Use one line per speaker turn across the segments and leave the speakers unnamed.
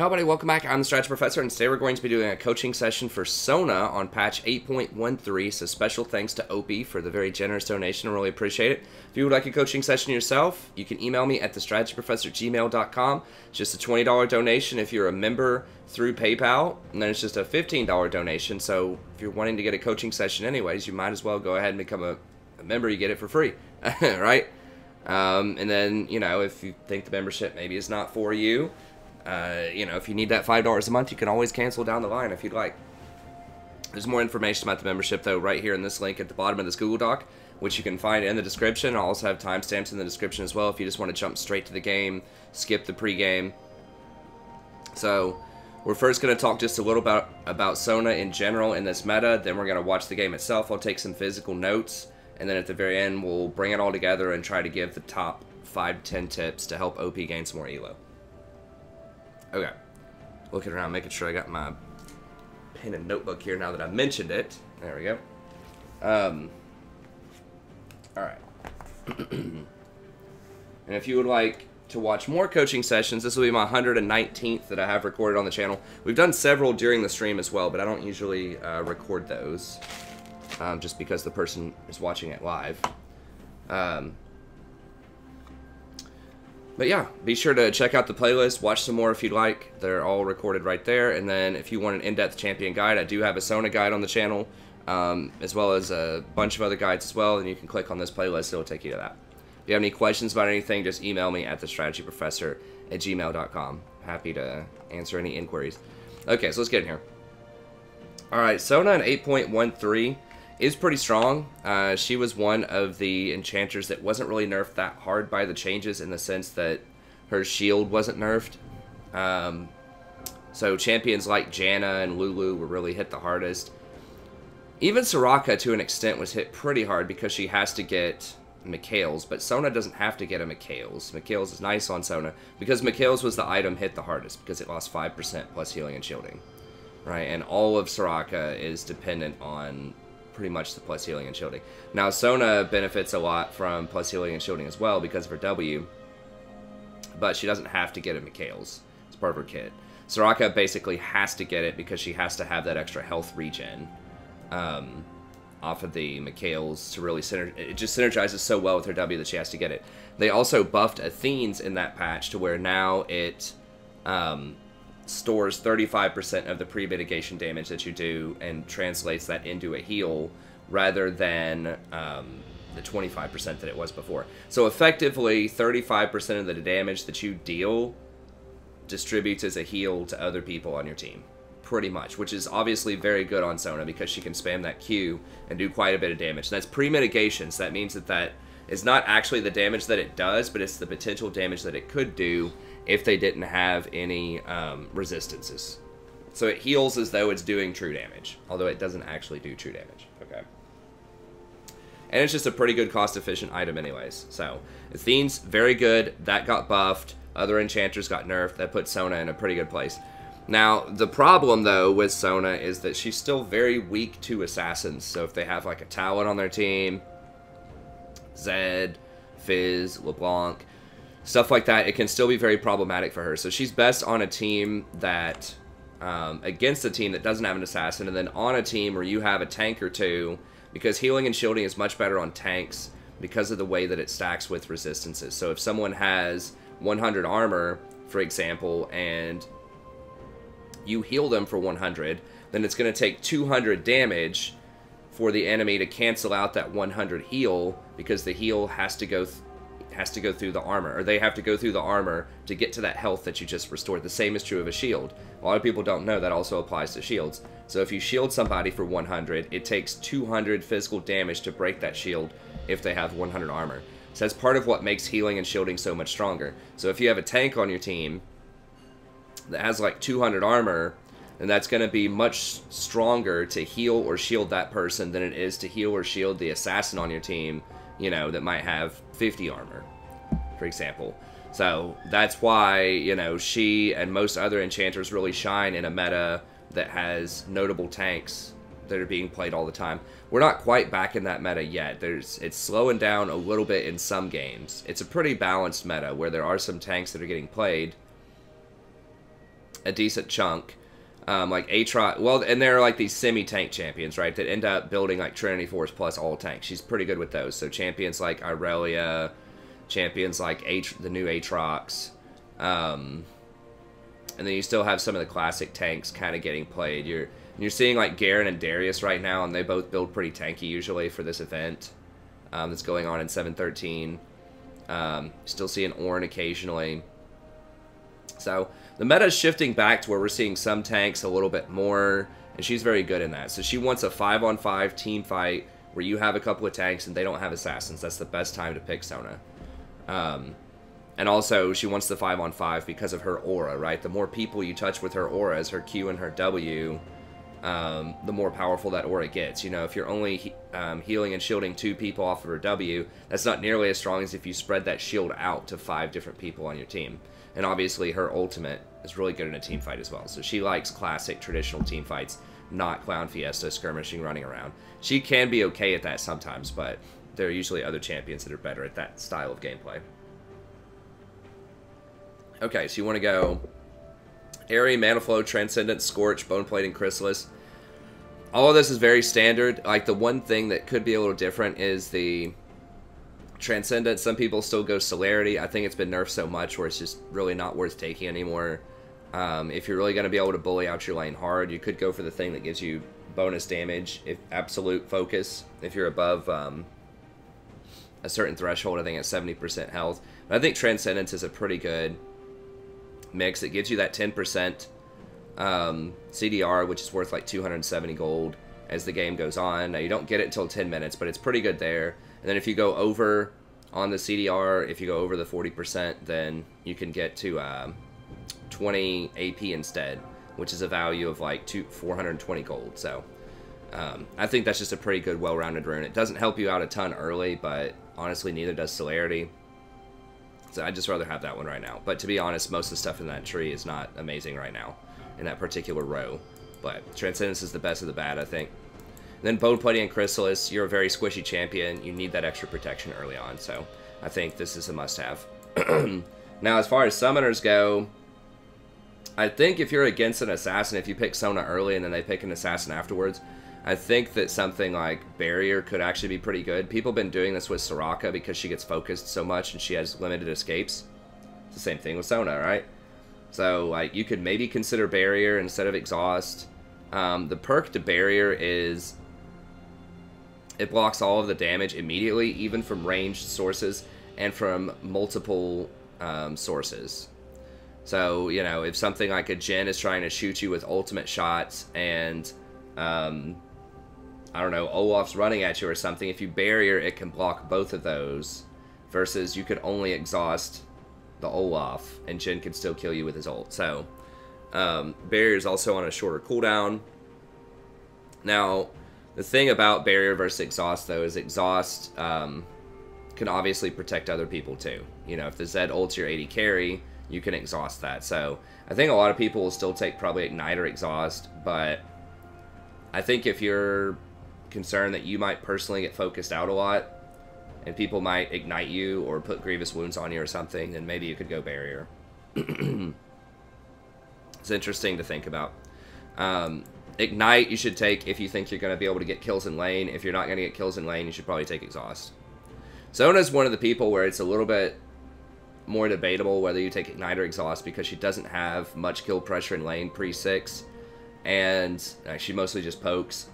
Hello everybody, welcome back. I'm the Strategy Professor, and today we're going to be doing a coaching session for Sona on patch 8.13, so special thanks to OP for the very generous donation. I really appreciate it. If you would like a coaching session yourself, you can email me at thestrategyprofessor@gmail.com. It's just a $20 donation if you're a member through PayPal, and then it's just a $15 donation, so if you're wanting to get a coaching session anyways, you might as well go ahead and become a member. You get it for free, right? And then, you know, if you think the membership maybe is not for you, you know, if you need that $5 a month, you can always cancel down the line if you'd like. There's more information about the membership, though, right here in this link at the bottom of this Google Doc, which you can find in the description. I'll also have timestamps in the description as well if you just want to jump straight to the game, skip the pregame. So, we're first going to talk just a little about Sona in general in this meta, then we're going to watch the game itself. I'll take some physical notes, and then at the very end, we'll bring it all together and try to give the top 5 to 10 tips to help OP gain some more elo. Okay, looking around, making sure I got my pen and notebook here now that I mentioned it. There we go. Alright. And if you would like to watch more coaching sessions, this will be my 119th that I have recorded on the channel. We've done several during the stream as well, but I don't usually record those, just because the person is watching it live. But yeah, be sure to check out the playlist, watch some more if you'd like. They're all recorded right there. And then if you want an in-depth champion guide, I do have a Sona guide on the channel, as well as a bunch of other guides as well. And you can click on this playlist, it'll take you to that. If you have any questions about anything, just email me at thestrategyprofessor@gmail.com. Happy to answer any inquiries. Okay, so let's get in here. Alright, Sona in 8.13 is pretty strong. She was one of the enchanters that wasn't really nerfed that hard by the changes, in the sense that her shield wasn't nerfed. So champions like Janna and Lulu were really hit the hardest. Even Soraka, to an extent, was hit pretty hard because she has to get Mikhail's, but Sona doesn't have to get a Mikhail's. Mikhail's is nice on Sona, because Mikhail's was the item hit the hardest, because it lost 5% plus healing and shielding. Right, and all of Soraka is dependent on pretty much the plus healing and shielding. Now, Sona benefits a lot from plus healing and shielding as well because of her W, but she doesn't have to get a Mikhail's. It's part of her kit. Soraka basically has to get it because she has to have that extra health regen off of the Mikhail's to really it just synergizes so well with her W that she has to get it. They also buffed Athene's in that patch to where now it stores 35% of the pre-mitigation damage that you do and translates that into a heal rather than the 25% that it was before. So effectively, 35% of the damage that you deal distributes as a heal to other people on your team, pretty much, which is obviously very good on Sona because she can spam that Q and do quite a bit of damage. And that's pre-mitigation, so that means that that is not actually the damage that it does, but it's the potential damage that it could do if they didn't have any resistances. So it heals as though it's doing true damage, although it doesn't actually do true damage. Okay. And it's just a pretty good cost-efficient item anyways. So Athene's very good. That got buffed. Other enchanters got nerfed. That put Sona in a pretty good place. Now, the problem, though, with Sona is that she's still very weak to assassins. So if they have, like, a Talon on their team, Zed, Fizz, LeBlanc, stuff like that, it can still be very problematic for her. So she's best on a team that, against a team that doesn't have an assassin, and then on a team where you have a tank or two, because healing and shielding is much better on tanks because of the way that it stacks with resistances. So if someone has 100 armor, for example, and you heal them for 100, then it's going to take 200 damage for the enemy to cancel out that 100 heal, because the heal has to go through the armor, or they have to go through the armor to get to that health that you just restored. The same is true of a shield. A lot of people don't know that also applies to shields. So if you shield somebody for 100, it takes 200 physical damage to break that shield if they have 100 armor. So that's part of what makes healing and shielding so much stronger. So if you have a tank on your team that has like 200 armor, then that's going to be much stronger to heal or shield that person than it is to heal or shield the assassin on your team, you know, that might have 50 armor, for example. So that's why, you know, she and most other enchanters really shine in a meta that has notable tanks that are being played all the time. We're not quite back in that meta yet. It's slowing down a little bit in some games. It's a pretty balanced meta where there are some tanks that are getting played, a decent chunk. Like Aatrox, well, and there are like these semi-tank champions, right, that end up building like Trinity Force plus all tanks. She's pretty good with those. So champions like Irelia, champions like the new Aatrox, and then you still have some of the classic tanks kind of getting played. You're seeing like Garen and Darius right now, and they both build pretty tanky usually for this event that's going on in 713. Still seeing Ornn occasionally. So the meta is shifting back to where we're seeing some tanks a little bit more, and she's very good in that. So she wants a 5-on-5 team fight where you have a couple of tanks and they don't have assassins. That's the best time to pick Sona. And also, she wants the 5-on-5 because of her aura, right? The more people you touch with her auras, her Q and her W, the more powerful that aura gets. You know, if you're only healing and shielding 2 people off of her W, that's not nearly as strong as if you spread that shield out to 5 different people on your team. And obviously, her ultimate is really good in a team fight as well. So she likes classic, traditional team fights, not Clown Fiesta, skirmishing, running around. She can be okay at that sometimes, but there are usually other champions that are better at that style of gameplay. Okay, so you want to go Airy, Mana Flow, Transcendent, Scorch, Bone Plating, Chrysalis. All of this is very standard. Like, the one thing that could be a little different is the Transcendent. Some people still go Celerity. I think it's been nerfed so much where it's just really not worth taking anymore. If you're really going to be able to bully out your lane hard, you could go for the thing that gives you bonus damage, if absolute focus, if you're above a certain threshold. I think at 70% health. But I think Transcendence is a pretty good mix. It gives you that 10% CDR, which is worth like 270 gold as the game goes on. Now, you don't get it until 10 minutes, but it's pretty good there. And then if you go over on the CDR, if you go over the 40%, then you can get to 20 AP instead, which is a value of like 420 gold. So I think that's just a pretty good, well-rounded rune. It doesn't help you out a ton early, but honestly, neither does Celerity. So I'd just rather have that one right now. But to be honest, most of the stuff in that tree is not amazing right now in that particular row. But Transcendence is the best of the bad, I think. And then Bone Plating and Chrysalis, you're a very squishy champion. You need that extra protection early on. So I think this is a must-have. Now, as far as summoners go, I think if you're against an assassin, if you pick Sona early and then they pick an assassin afterwards, I think that something like Barrier could actually be pretty good. People have been doing this with Soraka because she gets focused so much and she has limited escapes. It's the same thing with Sona, right? So, like, you could maybe consider Barrier instead of Exhaust. The perk to Barrier is it blocks all of the damage immediately, even from ranged sources and from multiple sources. So, you know, if something like a Jhin is trying to shoot you with ultimate shots and, I don't know, Olaf's running at you or something, if you Barrier, it can block both of those, versus you could only exhaust the Olaf, and Jhin can still kill you with his ult. So, Barrier is also on a shorter cooldown. Now, the thing about Barrier versus Exhaust, though, is Exhaust can obviously protect other people, too. You know, if the Zed ults your AD carry, you can exhaust that. So, I think a lot of people will still take probably Ignite or Exhaust, but I think if you're concerned that you might personally get focused out a lot, and people might ignite you or put grievous wounds on you or something, then maybe you could go Barrier. It's interesting to think about. Ignite you should take if you think you're going to be able to get kills in lane. If you're not going to get kills in lane, you should probably take Exhaust. Sona's one of the people where it's a little bit more debatable whether you take Ignite or Exhaust, because she doesn't have much kill pressure in lane pre-6, and she mostly just pokes,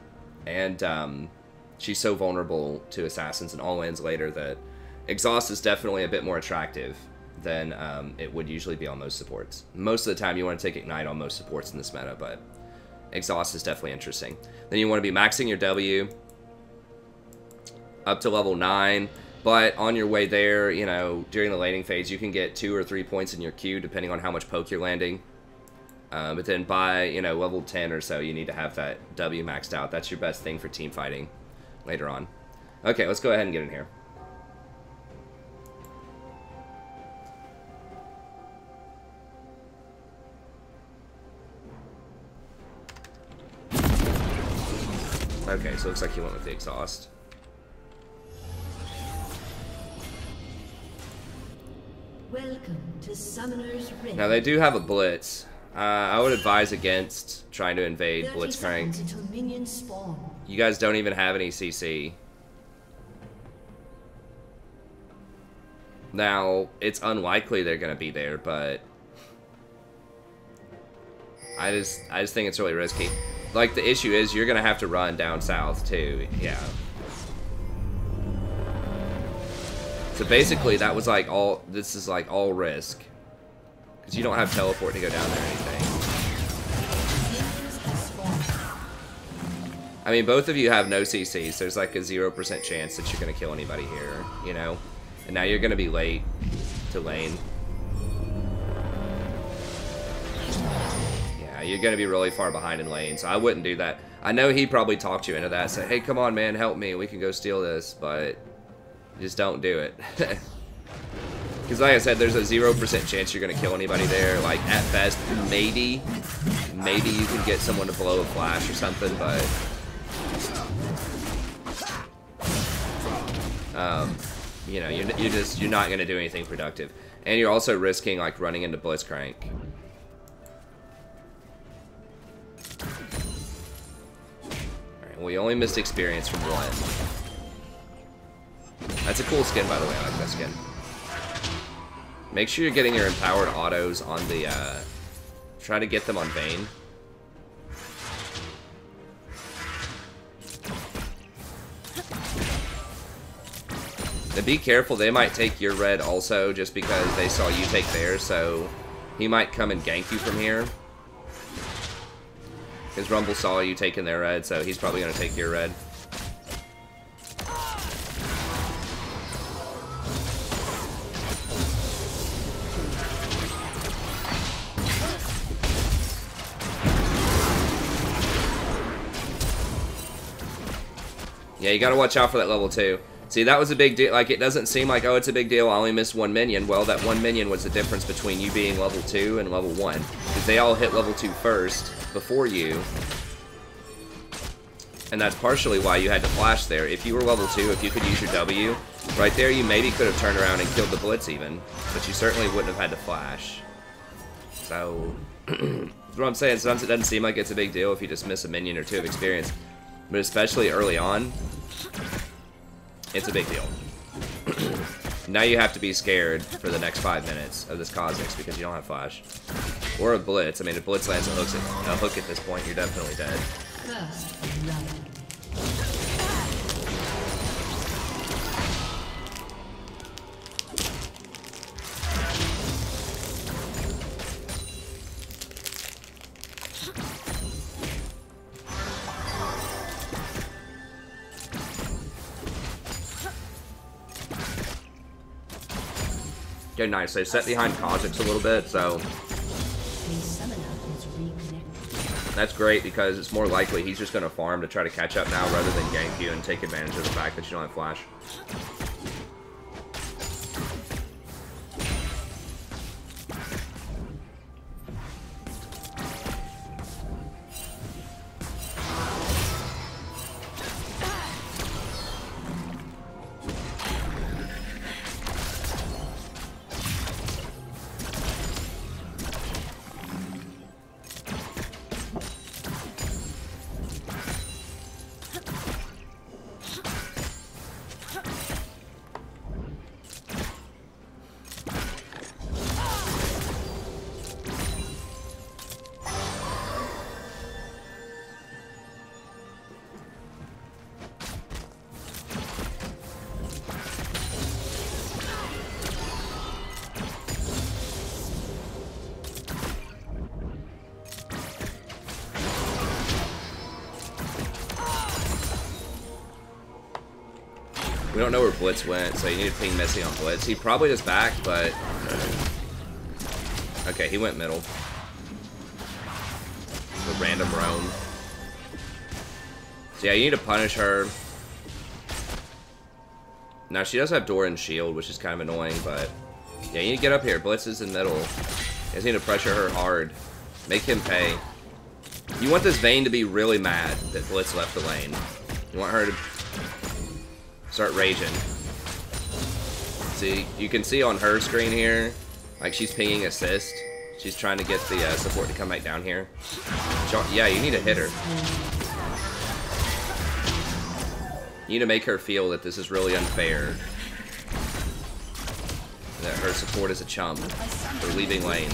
and she's so vulnerable to assassins and all lanes later that Exhaust is definitely a bit more attractive than it would usually be on most supports. Most of the time you want to take Ignite on most supports in this meta, but Exhaust is definitely interesting. Then you want to be maxing your W up to level 9, but on your way there, you know, during the laning phase, you can get 2 or 3 points in your Q depending on how much poke you're landing. But then by, you know, level 10 or so, you need to have that W maxed out. That's your best thing for team fighting later on. Okay, let's go ahead and get in here. Okay, so it looks like he went with the Exhaust.
Welcome to Summoner's Rift.
Now they do have a Blitz. I would advise against trying to invade Blitzcrank. You guys don't even have any CC. Now, it's unlikely they're gonna be there, but I just think it's really risky. Like, the issue is you're gonna have to run down south too. Yeah. So basically, that was like all. This is like all risk, because you don't have teleport to go down there or anything. I mean, both of you have no CC, so there's like a 0% chance that you're gonna kill anybody here, you know. And now you're gonna be late to lane. Yeah, you're gonna be really far behind in lane, so I wouldn't do that. I know he probably talked you into that, say, hey, come on, man, help me, we can go steal this, but just don't do it. Because like I said, there's a 0% chance you're gonna kill anybody there. Like, at best, maybe you can get someone to blow a flash or something, but you know, you're not gonna do anything productive, and you're also risking like running into Blitzcrank. Alright, well, you only missed experience from one. That's a cool skin, by the way. I like that skin. Make sure you're getting your empowered autos on the, try to get them on Vayne. And be careful, they might take your red also, just because they saw you take theirs, so he might come and gank you from here. Because Rumble saw you taking their red, so he's probably going to take your red. Yeah, you gotta watch out for that level 2. See, that was a big deal. Like, it doesn't seem like, oh, it's a big deal, I only missed one minion. Well, that one minion was the difference between you being level 2 and level 1. Because they all hit level 2 first, before you. And that's partially why you had to flash there. If you were level 2, if you could use your W, right there you maybe could have turned around and killed the Blitz even. But you certainly wouldn't have had to flash. So, that's what I'm saying. Sometimes it doesn't seem like it's a big deal if you just miss a minion or 2 of experience. But especially early on, it's a big deal. Now you have to be scared for the next 5 minutes of this Kha'Zix because you don't have flash. Or a Blitz. I mean, if Blitz lands a hook at this point, you're definitely dead. Okay, nice. They set behind Kha'Zix a little bit, so that's great because it's more likely he's just going to farm to try to catch up now rather than gank you and take advantage of the fact that you don't have flash. We don't know where Blitz went, so you need to ping Messy on Blitz. He probably is back, but okay, he went middle. A random roam. So yeah, you need to punish her. Now, she does have Door and Shield, which is kind of annoying, but yeah, you need to get up here. Blitz is in middle. You guys need to pressure her hard. Make him pay. You want this Vayne to be really mad that Blitz left the lane. You want her to start raging. See, you can see on her screen here, like she's pinging assist. She's trying to get the support to come back down here. Yeah, you need to hit her. You need to make her feel that this is really unfair. That her support is a chump for leaving lane.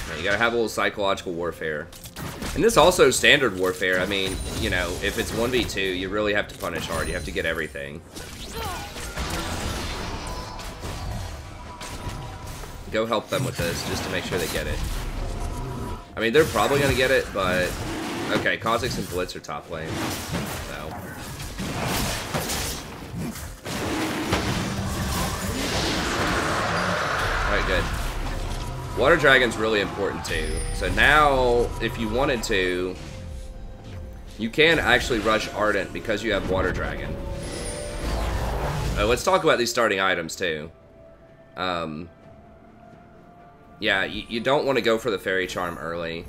Now, you gotta have a little psychological warfare. And this also standard warfare. I mean, you know, if it's 1v2, you really have to punish hard. You have to get everything. Go help them with this, just to make sure they get it. I mean, they're probably gonna get it, but... Okay, Kha'Zix and Blitz are top lane. So... Alright, good. Water Dragon's really important too. So now, if you wanted to, you can actually rush Ardent because you have Water Dragon. Let's talk about these starting items too. Yeah, you don't want to go for the Fairy Charm early.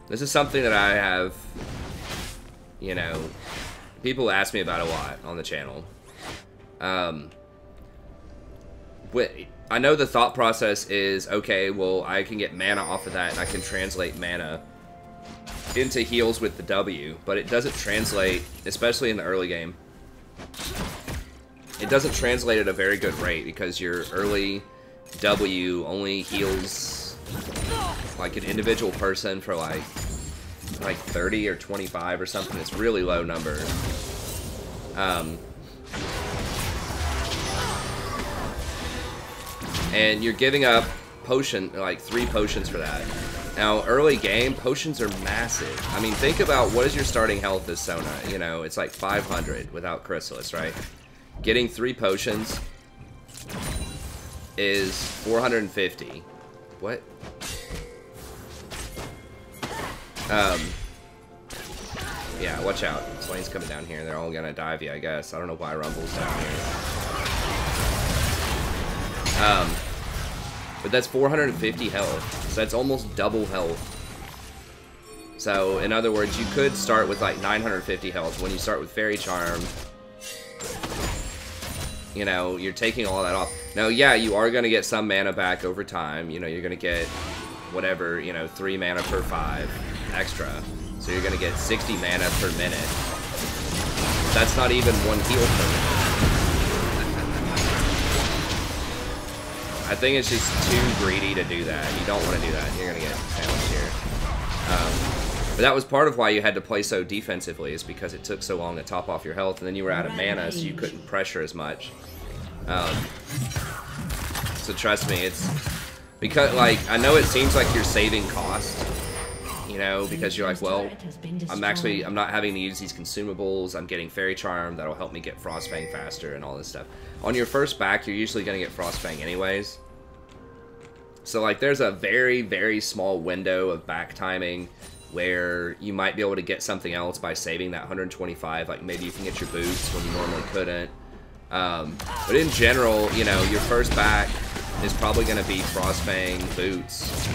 This is something that I have, you know, people ask me about a lot on the channel. I know the thought process is, okay, well, I can get mana off of that, and I can translate mana into heals with the W, but it doesn't translate, especially in the early game. It doesn't translate at a very good rate, because your early W only heals, like, an individual person for, like 30 or 25 or something. It's really low number. And you're giving up potion, like 3 potions for that. Now, early game, potions are massive. I mean, think about what is your starting health as Sona. You know, it's like 500 without Chrysalis, right? Getting 3 potions is 450. What? Yeah, watch out. Slane's coming down here. They're all gonna dive you, I guess. I don't know why Rumble's down here. But that's 450 health, so that's almost double health. So, in other words, you could start with like 950 health. When you start with Fairy Charm, you know, you're taking all that off. Now, yeah, you are going to get some mana back over time. You know, you're going to get whatever, you know, 3 mana per 5 extra. So you're going to get 60 mana per minute. That's not even 1 heal per minute. I think it's just too greedy to do that. You don't want to do that. You're going to get challenged here. But that was part of why you had to play so defensively, is because it took so long to top off your health, and then you were out of mana, so you couldn't pressure as much. So trust me, it's... Because, like, I know it seems like you're saving cost, you know, because you're like, well, I'm not having to use these consumables, I'm getting Fairy Charm, that'll help me get Frostfang faster and all this stuff. On your first back, you're usually going to get Frostfang anyways. So, like, there's a very, very small window of back timing where you might be able to get something else by saving that 125. Like, maybe you can get your boots when you normally couldn't. But in general, you know, your first back is probably going to be Frostfang, boots,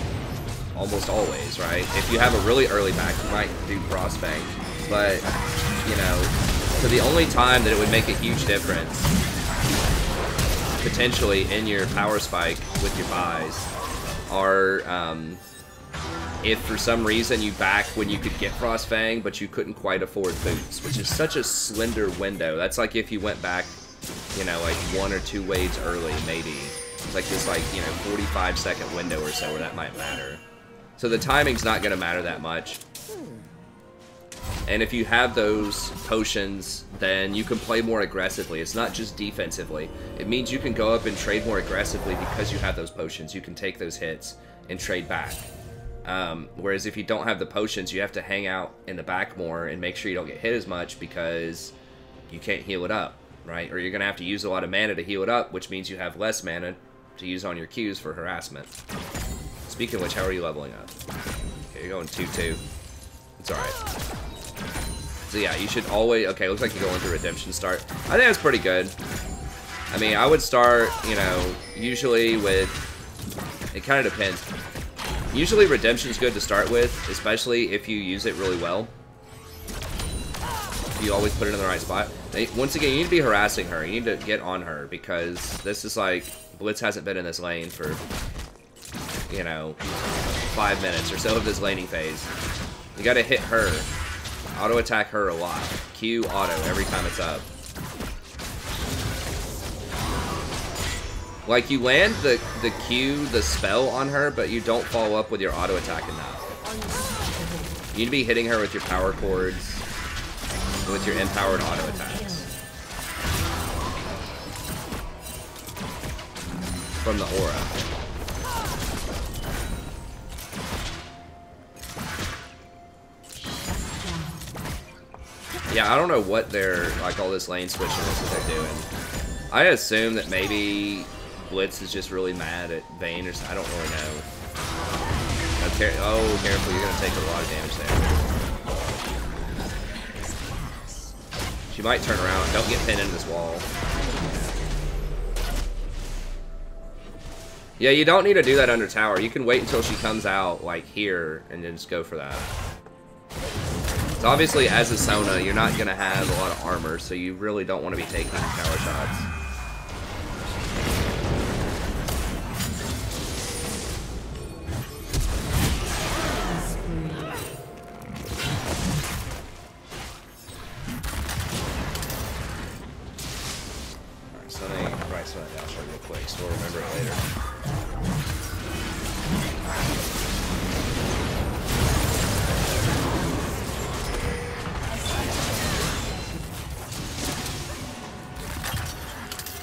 almost always, right? If you have a really early back, you might do Frostfang. But, you know, so the only time that it would make a huge difference, potentially, in your power spike with your buys, are if for some reason you back when you could get Frostfang, but you couldn't quite afford boots, which is such a slender window. That's like if you went back, you know, like 1 or 2 waves early, maybe. It's like this, like, you know, 45-second window or so where that might matter. So the timing's not going to matter that much. And if you have those potions, then you can play more aggressively. It's not just defensively. It means you can go up and trade more aggressively because you have those potions. You can take those hits and trade back. Whereas if you don't have the potions, you have to hang out in the back more and make sure you don't get hit as much because you can't heal it up, right? Or you're going to have to use a lot of mana to heal it up, which means you have less mana to use on your Qs for harassment. Speaking of which, how are you leveling up? Okay, you're going 2-2. It's alright. So yeah, you should always... Okay, looks like you're going to Redemption start. I think that's pretty good. I mean, I would start, you know, usually with... It kind of depends. Usually Redemption's good to start with, especially if you use it really well. if you always put it in the right spot. Once again, you need to be harassing her. You need to get on her because this is like Blitz hasn't been in this lane for, you know, 5 minutes or so of this laning phase. You got to hit her, auto attack her a lot. Q auto every time it's up. Like, you land the Q, the spell on her, but you don't follow up with your auto attack enough. You need to be hitting her with your power chords, with your empowered auto attacks. From the aura. Yeah, I don't know what they're, like, all this lane switching is that they're doing. I assume that maybe Blitz is just really mad at Vayne or something. I don't really know. Oh, careful, you're going to take a lot of damage there. She might turn around. Don't get pinned into this wall. Yeah, you don't need to do that under tower. You can wait until she comes out, like, here, and then just go for that. So obviously, as a Sona, you're not going to have a lot of armor, so you really don't want to be taking tower shots. So we'll remember it later.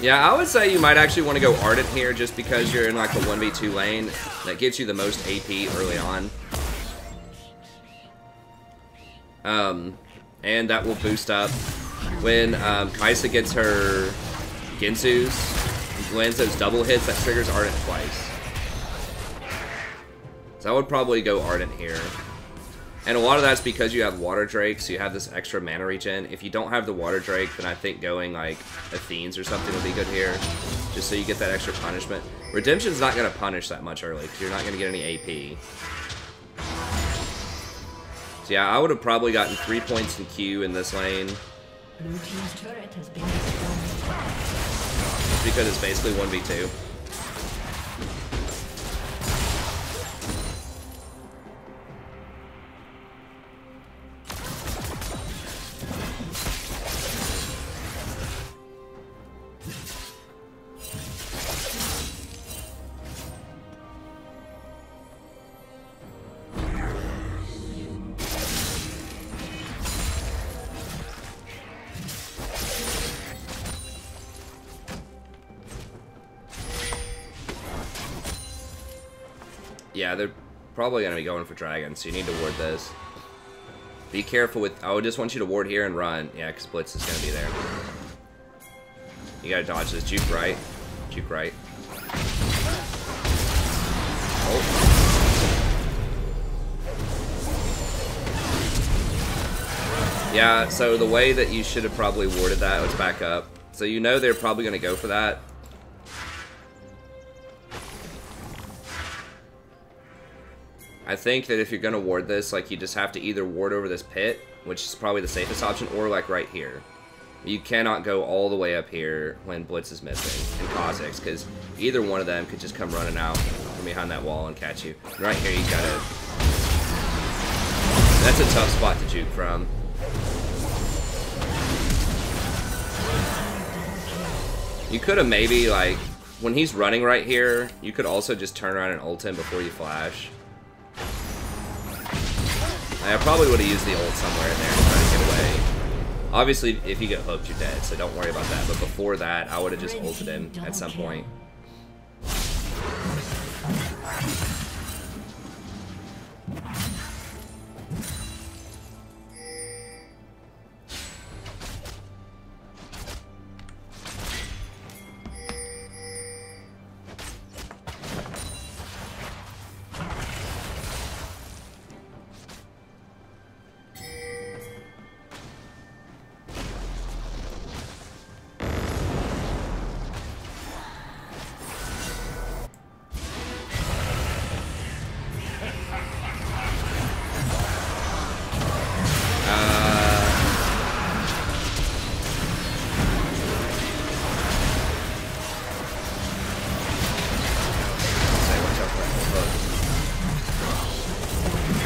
Yeah, I would say you might actually want to go Ardent here just because you're in like a 1v2 lane that gives you the most AP early on. And that will boost up. When Kai'Sa gets her Ginsu's, lands those double hits, that triggers Ardent twice. So I would probably go Ardent here. And a lot of that's because you have Water Drake, so you have this extra mana regen. If you don't have the Water Drake, then I think going like Athene's or something would be good here. Just so you get that extra punishment. Redemption's not going to punish that much early, because you're not going to get any AP. So yeah, I would have probably gotten 3 points in Q in this lane.
Blue team's turret has been destroyed.
Because it's basically 1v2. Yeah, they're probably going to be going for Dragon, so you need to ward this. Be careful with... I would just want you to ward here and run. Yeah, because Blitz is going to be there. You got to dodge this. Juke right. Juke right. Oh. Yeah, so the way that you should have probably warded that was back up. So you know they're probably going to go for that. I think that if you're going to ward this, like, you just have to either ward over this pit, which is probably the safest option, or, like, right here. You cannot go all the way up here when Blitz is missing, and Kha'Zix, because either one of them could just come running out from behind that wall and catch you. And right here, you gotta... That's a tough spot to juke from. You could have maybe, like, when he's running right here, you could also just turn around and ult him before you flash. I probably would have used the ult somewhere in there to try to get away. Obviously, if you get hooked, you're dead, so don't worry about that. But before that, I would have just ulted him at some point.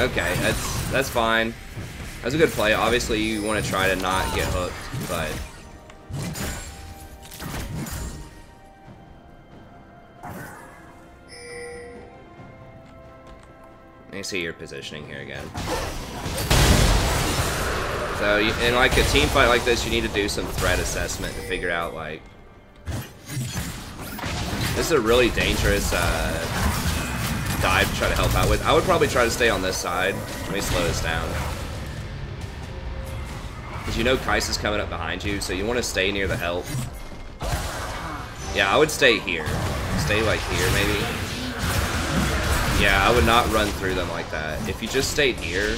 Okay, that's fine. That's a good play. Obviously, you want to try to not get hooked, but... Let me see your positioning here again. So, in like a team fight like this, you need to do some threat assessment to figure out, like... This is a really dangerous dive to try to help out with. I would probably try to stay on this side. Let me slow this down. Because you know Kai'Sa's coming up behind you, so you want to stay near the help. Yeah, I would stay here. Stay like here, maybe. Yeah, I would not run through them like that. If you just stayed here...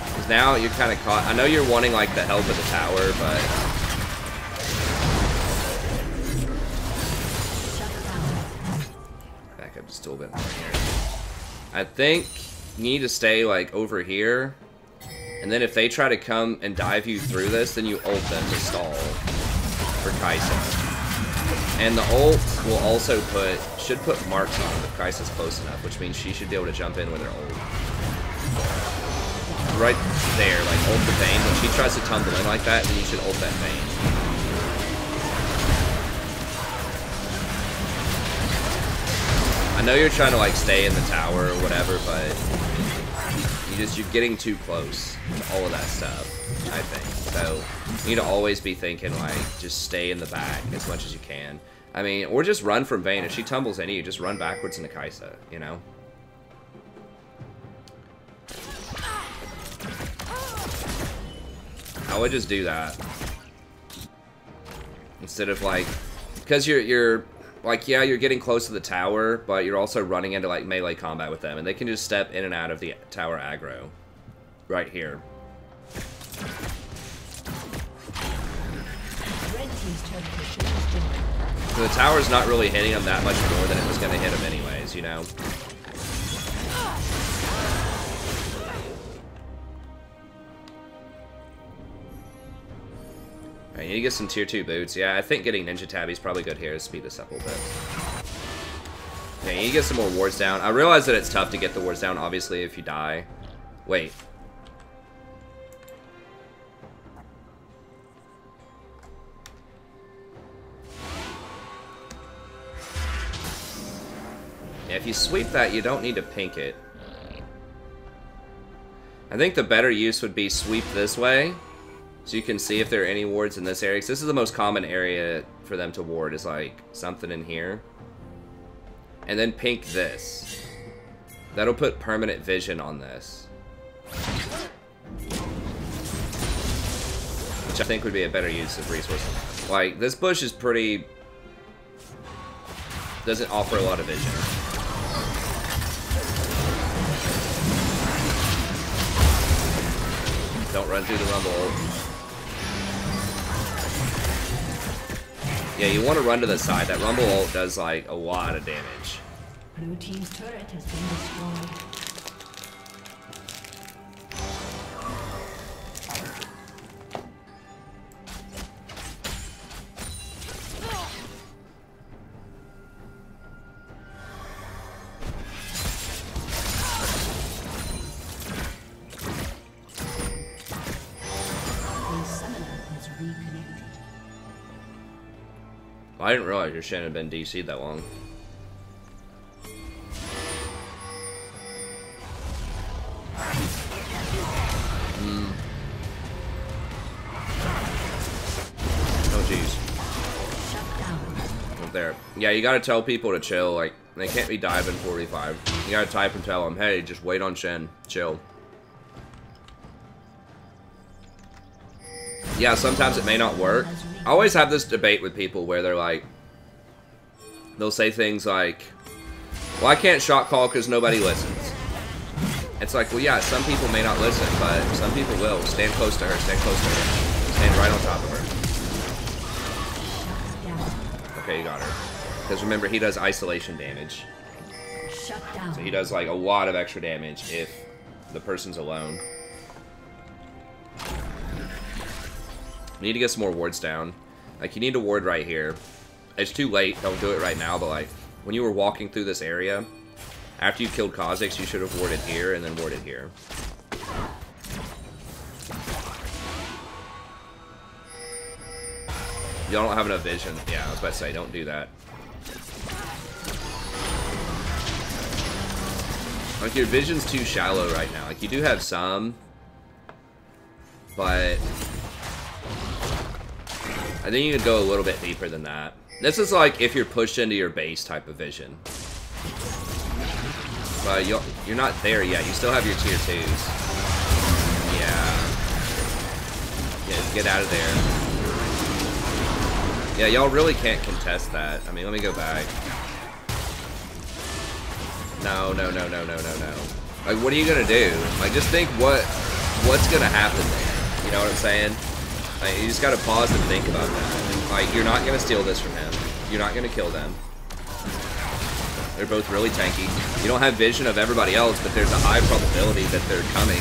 Because now you're kind of caught. I know you're wanting like the help at the tower, but... Just a little bit more here. I think you need to stay like over here, and then if they try to come and dive you through this, then you ult them to stall for Kai'Sa. And the ult will also should put marks on them if Kai'Sa's close enough, which means she should be able to jump in with her ult. Right there, like ult the Vayne. When she tries to tumble in like that, then you should ult that Vayne. I know you're trying to like stay in the tower or whatever, but you're getting too close to all of that stuff, I think. So you need to always be thinking like just stay in the back as much as you can. I mean, or just run from Vayne. If she tumbles into you, just run backwards into Kai'Sa, you know? I would just do that. Instead of like, because you're like, yeah, you're getting close to the tower, but you're also running into, like, melee combat with them. And they can just step in and out of the tower aggro. Right here. So the tower's not really hitting them that much more than it was going to hit them anyways, you know? Alright, you need to get some tier 2 boots. Yeah, I think getting Ninja Tabby is probably good here to speed this up a little bit. Yeah, you need to get some more wards down. I realize that it's tough to get the wards down, obviously, if you die. Wait. Yeah, if you sweep that, you don't need to pink it. I think the better use would be sweep this way. So you can see if there are any wards in this area. Because this is the most common area for them to ward, is like something in here. And then pink this. That'll put permanent vision on this. Which I think would be a better use of resources. Like, this bush is pretty... doesn't offer a lot of vision. Don't run through the rumble. Yeah, you want to run to the side. That rumble ult does like a lot of damage.
Blue team's turret has been destroyed.
I didn't realize your Shen had been DC'd that long. Oh, jeez. Up there. Yeah, you gotta tell people to chill. Like, they can't be diving 45. You gotta type and tell them, hey, just wait on Shen. Chill. Yeah, sometimes it may not work. I always have this debate with people where they're like, they'll say things like, well, I can't shot call because nobody listens. It's like, well, yeah, some people may not listen, but some people will. Stand close to her, stand close to her. Stand right on top of her. Okay, you got her. Because remember, he does isolation damage. So he does like a lot of extra damage if the person's alone. You need to get some more wards down. Like, you need to ward right here. It's too late. Don't do it right now, but like, when you were walking through this area, after you killed Kha'Zix, you should have warded here and then warded here. Y'all don't have enough vision. Yeah, I was about to say, don't do that. Like, your vision's too shallow right now. Like, you do have some, but I think you could go a little bit deeper than that. This is like if you're pushed into your base type of vision. But you're not there yet. You still have your tier 2s. Yeah, get out of there. Yeah, y'all really can't contest that. I mean, let me go back. No. Like, what are you gonna do? Like, just think what's gonna happen there. You know what I'm saying? Like, you just gotta pause and think about that. Like, you're not gonna steal this from him. You're not gonna kill them. They're both really tanky. You don't have vision of everybody else, but there's a high probability that they're coming.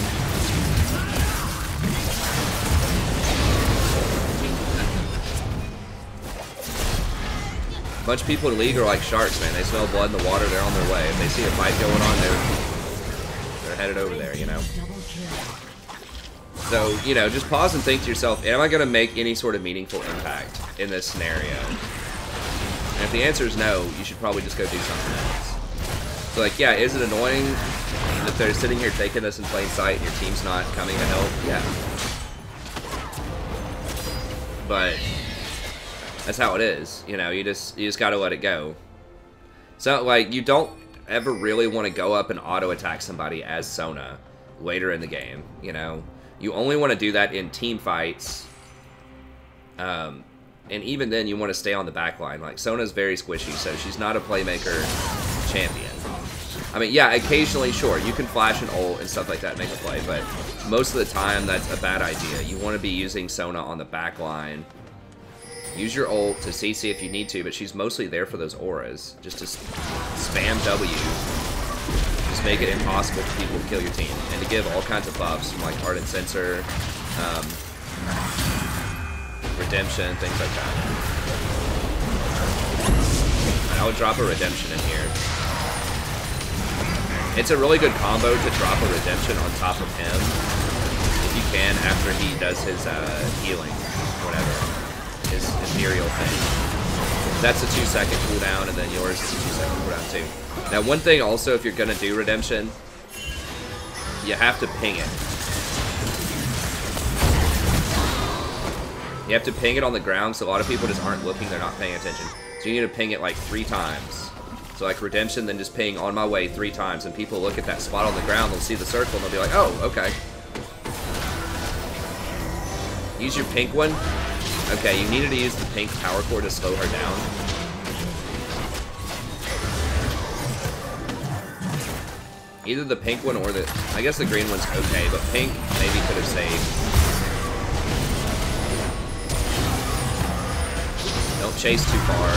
A bunch of people in League are like sharks, man. They smell blood in the water, they're on their way. If they see a fight going on, they're headed over there, you know? So, you know, just pause and think to yourself, am I going to make any sort of meaningful impact in this scenario? And if the answer is no, you should probably just go do something else. So, like, yeah, is it annoying that they're sitting here taking this in plain sight and your team's not coming to help? Yeah. But that's how it is, you know, you just gotta let it go. So, like, you don't ever really want to go up and auto-attack somebody as Sona later in the game, you know? You only want to do that in team fights, and even then you want to stay on the back line. Like, Sona's very squishy, so she's not a playmaker champion. I mean, yeah, occasionally, sure, you can flash an ult and stuff like that and make a play, but most of the time that's a bad idea. You want to be using Sona on the back line. Use your ult to CC if you need to, but she's mostly there for those auras. Just to spam W. Just make it impossible for people to kill your team. And to give all kinds of buffs, from like Ardent Sensor, Redemption, things like that. And I would drop a Redemption in here. It's a really good combo to drop a Redemption on top of him. If you can, after he does his healing, whatever. His ethereal thing. That's a 2-second cooldown, and then yours is a 2-second cooldown too. Now, one thing also, if you're gonna do Redemption, you have to ping it. You have to ping it on the ground, so a lot of people just aren't looking, they're not paying attention. So you need to ping it like 3 times. So like Redemption, then just ping on my way 3 times, and people look at that spot on the ground, they'll see the circle, and they'll be like, oh, okay. Use your pink one. Okay, you needed to use the pink power core to slow her down. Either the pink one or the... I guess the green one's okay, but pink maybe could have saved. Don't chase too far.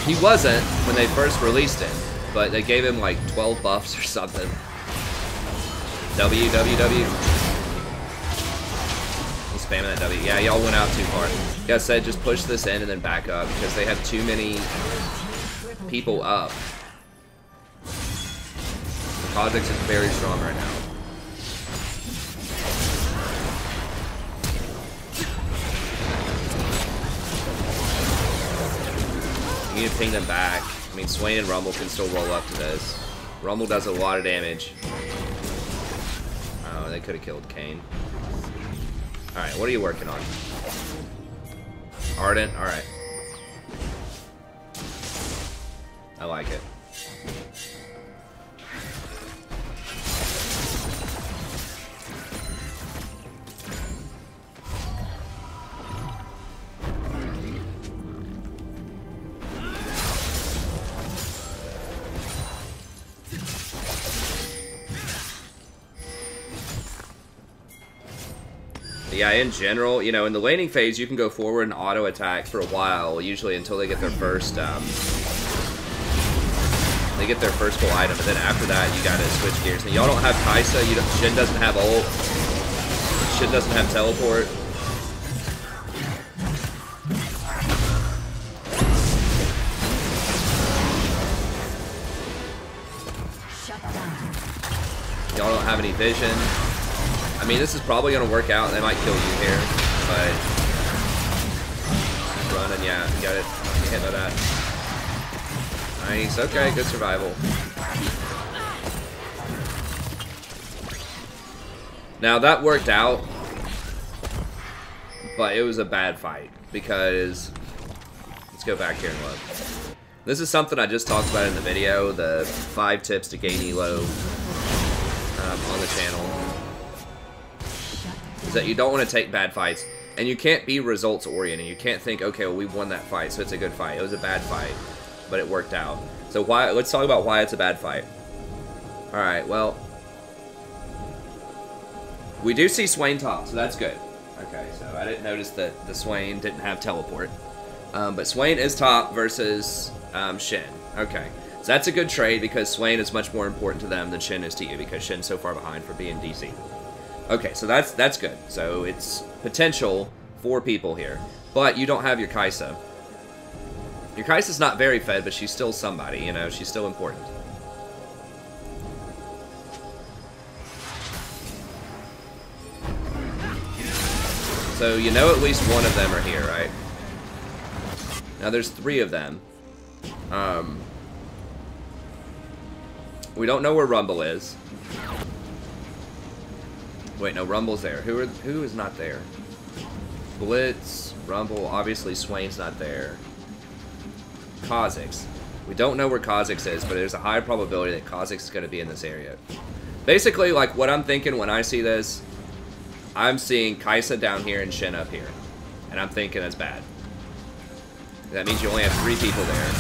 He wasn't when they first released it, but they gave him like 12 buffs or something. W. He's spamming that W. Yeah, y'all went out too far. Like I said, just push this in and then back up because they have too many people up. Kha'Zix is very strong right now. You need to ping them back. I mean, Swain and Rumble can still roll up to this. Rumble does a lot of damage. Oh, they could have killed Kane. Alright, what are you working on? Ardent? Alright. I like it. Yeah, in general, you know, in the laning phase, you can go forward and auto attack for a while, usually until they get their first, full item, but then after that, you gotta switch gears. And y'all don't have Kai'Sa, Shin doesn't have ult, Shin doesn't have teleport. Y'all don't have any vision. I mean, this is probably going to work out. They might kill you here, but running, yeah, you got it. Get hit by that. Nice. Okay, good survival. Now that worked out, but it was a bad fight because let's go back here and look. This is something I just talked about in the video, the 5 tips to gain elo on the channel. Is that you don't want to take bad fights, and you can't be results oriented. You can't think, okay, well, we won that fight, so it's a good fight. It was a bad fight, but it worked out. So let's talk about why it's a bad fight. All right, well, we do see Swain top, so that's good. Okay, so I didn't notice that the Swain didn't have teleport, but Swain is top versus Shin. Okay, so that's a good trade because Swain is much more important to them than Shin is to you because Shin's so far behind for being DC. Okay, so that's good. So it's potential for people here. But you don't have your Kai'Sa. Your Kai'Sa's not very fed, but she's still somebody, you know, she's still important. So you know at least one of them are here, right? Now there's 3 of them. We don't know where Rumble is. Wait, no, Rumble's there. Who is not there? Blitz, Rumble, obviously Swain's not there. Kha'Zix. We don't know where Kha'Zix is, but there's a high probability that Kha'Zix is going to be in this area. Basically, like, what I'm thinking when I see this, I'm seeing Kai'Sa down here and Shin up here. And I'm thinking that's bad. That means you only have 3 people there.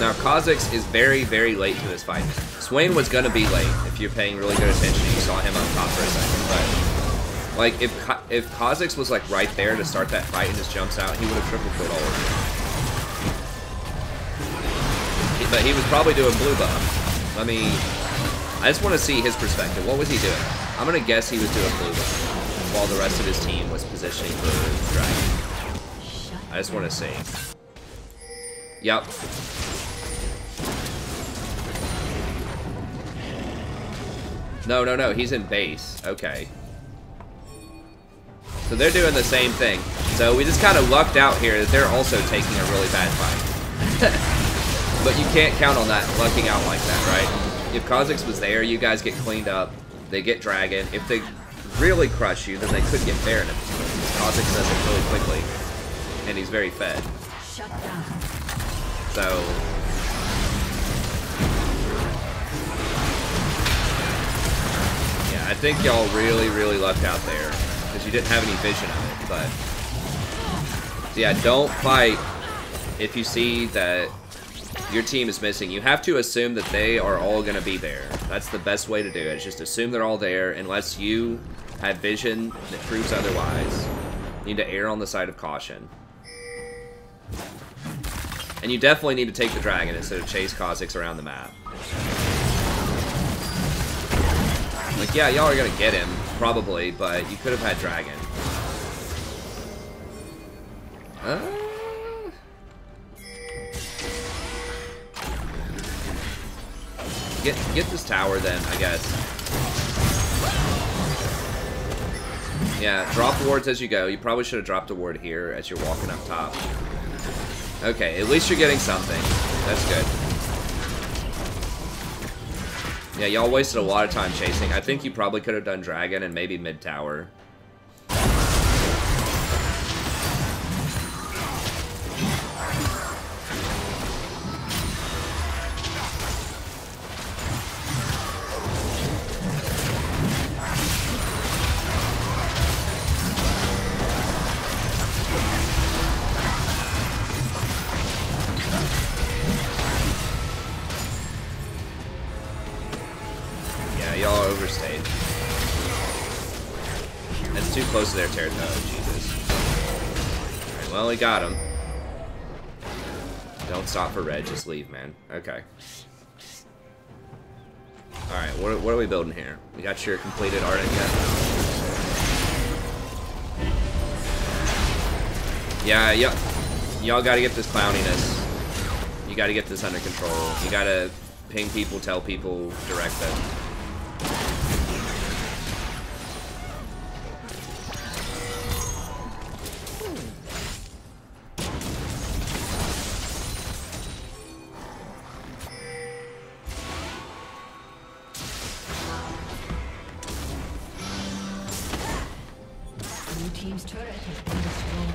Now, Kha'Zix is very, very late to this fight. Swain was going to be late if you're paying really good attention. You saw him up top for a second. But, like, if Kha'Zix was, like, right there to start that fight and just jumps out, he would have triple killed all of them. But he was probably doing blue buff. I mean, I just want to see his perspective. What was he doing? I'm going to guess he was doing blue buff while the rest of his team was positioning for Dragon. I just want to see. Yep. No, he's in base. Okay. So they're doing the same thing. So we just kind of lucked out here that they're also taking a really bad fight. But you can't count on that lucking out like that, right? If Kha'Zix was there, you guys get cleaned up. They get Dragon. If they really crush you, then they could get Baron. Kha'Zix does it really quickly. And he's very fed.
Shut down.
So... I think y'all really, really lucked out there because you didn't have any vision of it. But so yeah, don't fight if you see that your team is missing. You have to assume that they are all going to be there. That's the best way to do it. Just assume they're all there unless you have vision that proves otherwise. You need to err on the side of caution. And you definitely need to take the Dragon instead of chase Kha'Zix around the map. Like, yeah, y'all are gonna get him, probably, but you could have had Dragon. Get this tower then, I guess. Yeah, drop wards as you go. You probably should have dropped a ward here as you're walking up top. Okay, at least you're getting something. That's good. Yeah, y'all wasted a lot of time chasing. I think you probably could have done Dragon and maybe mid-tower. Yeah, y'all overstayed. That's too close to their territory. Oh, Jesus. Alright, well, we got him. Don't stop for red, just leave, man. Okay. Alright, what are we building here? We got your completed Ardent yet? Yeah, y'all gotta get this clowniness. You gotta get this under control. You gotta ping people, tell people, direct them.
Blue team's turret has been destroyed.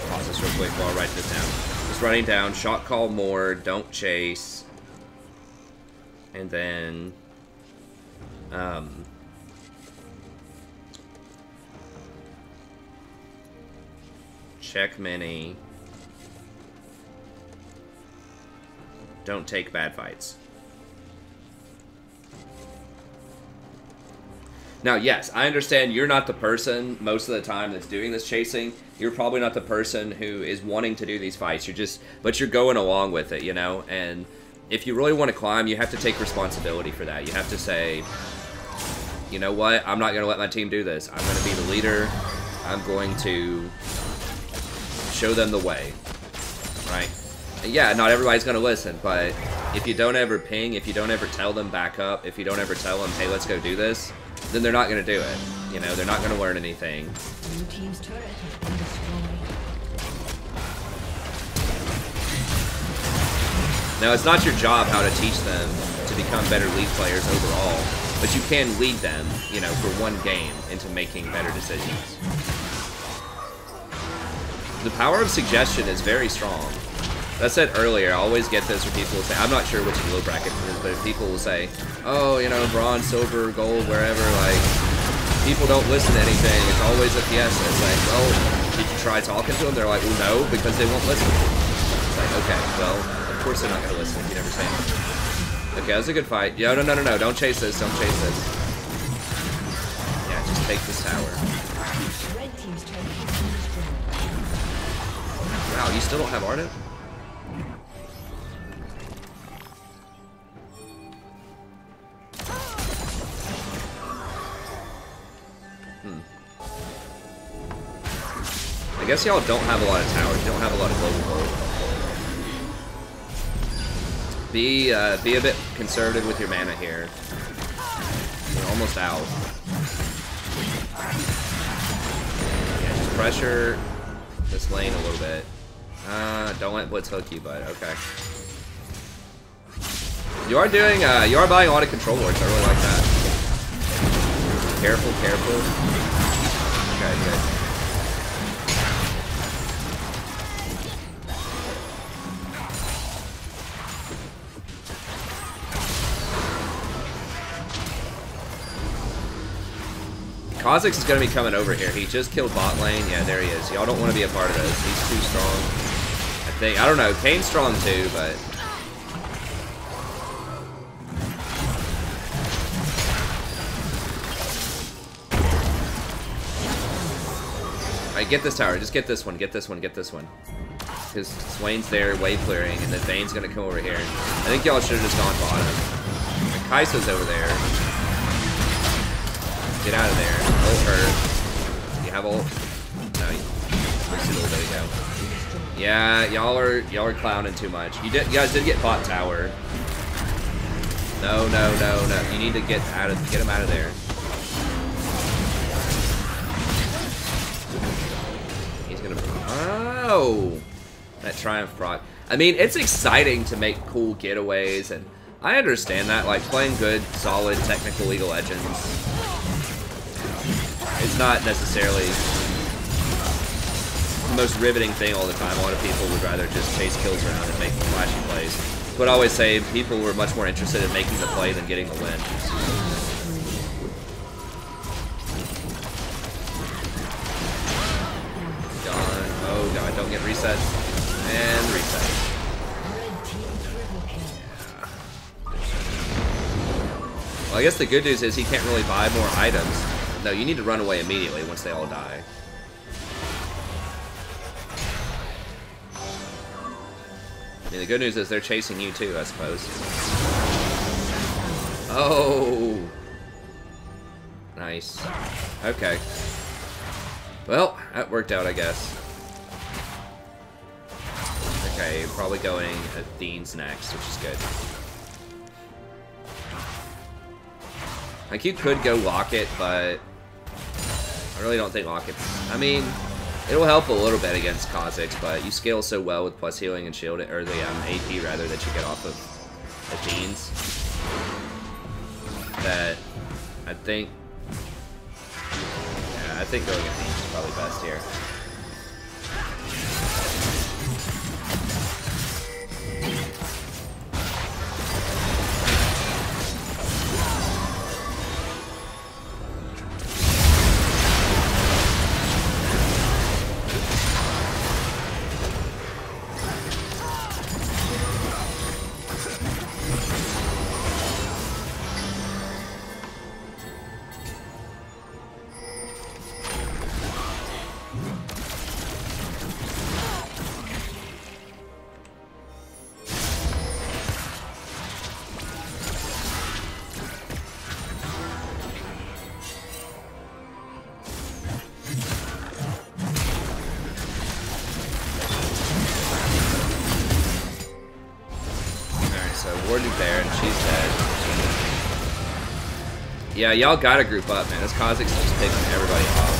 Pause this real quick while I write this down. Just running down, shot call more, don't chase. And then check many. Don't take bad fights. Now, yes, I understand you're not the person most of the time that's doing this chasing. You're probably not the person who is wanting to do these fights. But you're going along with it, you know? And if you really want to climb, you have to take responsibility for that. You have to say, you know what? I'm not going to let my team do this. I'm going to be the leader. I'm going to show them the way, right? And yeah, not everybody's going to listen, but if you don't ever ping, if you don't ever tell them back up, if you don't ever tell them, hey, let's go do this, then they're not going to do it. You know, they're not going to learn anything.
Blue team's turret has been destroyed.
Now, it's not your job how to teach them to become better League players overall, but you can lead them, you know, for one game into making better decisions. The power of suggestion is very strong. As I said earlier, I always get this where people will say, I'm not sure which low bracket it is, but if people will say, oh, you know, bronze, silver, gold, wherever, like, people don't listen to anything. It's always a fiesta. It's like, well, did you try talking to them? They're like, well, no, because they won't listen. It's like, okay, well, of course they're not going to listen if you never say anything. Okay, that was a good fight. Yo, no, don't chase this, don't chase this. Yeah, just take this tower.
Red team's turret has been destroyed.
Wow, you still don't have Ardent? I guess y'all don't have a lot of towers. You don't have a lot of global gold. Be a bit conservative with your mana here. You're almost out. Yeah, just pressure this lane a little bit. Don't let Blitz hook you, but okay. You are doing, you are buying a lot of control wards. I really like that. Careful, careful. Okay, good. Kha'Zix is going to be coming over here. He just killed bot lane. Yeah, there he is. Y'all don't want to be a part of this. He's too strong. I think. I don't know. Kane's strong too, but... Alright, get this tower. Just get this one. Get this one. Get this one. Because Swain's there, wave clearing, and then Vane's going to come over here. I think y'all should have just gone bottom. And Kai'Sa's over there. Get out of there. Ult her. You have ult? No, you wasted ult. There you go. Yeah, y'all are clowning too much. You guys did get bot tower. No. You need to get him out of there. He's gonna. Oh, that Triumph proc. I mean, it's exciting to make cool getaways, and I understand that. Like playing good, solid, technical League of Legends. It's not necessarily the most riveting thing all the time. A lot of people would rather just chase kills around and make flashy plays. But I always say people were much more interested in making the play than getting the win. Gone. Oh god, don't get reset. And reset.
Red team triple kill.
Well, I guess the good news is he can't really buy more items. No, you need to run away immediately once they all die. I mean, the good news is they're chasing you too, I suppose. Oh! Nice. Okay. Well, that worked out, I guess. Okay, probably going Athene's next, which is good. Like, you could go Locket, but I really don't think Locket's... I mean, it'll help a little bit against Kha'Zix, but you scale so well with plus healing and shield, or the AP, rather, that you get off of Athene's, that I think... Yeah, I think going Athene's is probably best here. There, and she's dead. Yeah, y'all gotta group up, man. This Kha'Zix is just picking everybody off.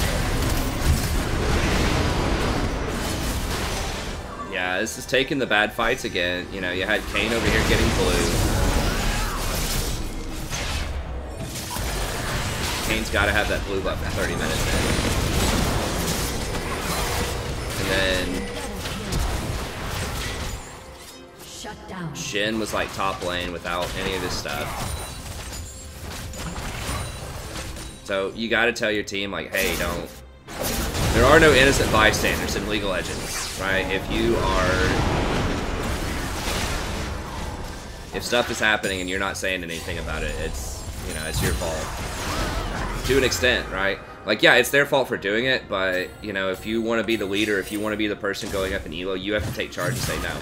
Yeah, this is taking the bad fights again. You know, you had Kayn over here getting blue. Kayn's gotta have that blue buff for 30 minutes in. And then Shin was like top lane without any of this stuff. So you gotta tell your team, like, hey, don't... There are no innocent bystanders in League of Legends, right? If you are... If stuff is happening and you're not saying anything about it, it's, you know, it's your fault. To an extent, right? Like, yeah, it's their fault for doing it, but, you know, if you want to be the leader, if you want to be the person going up in elo, you have to take charge and say no.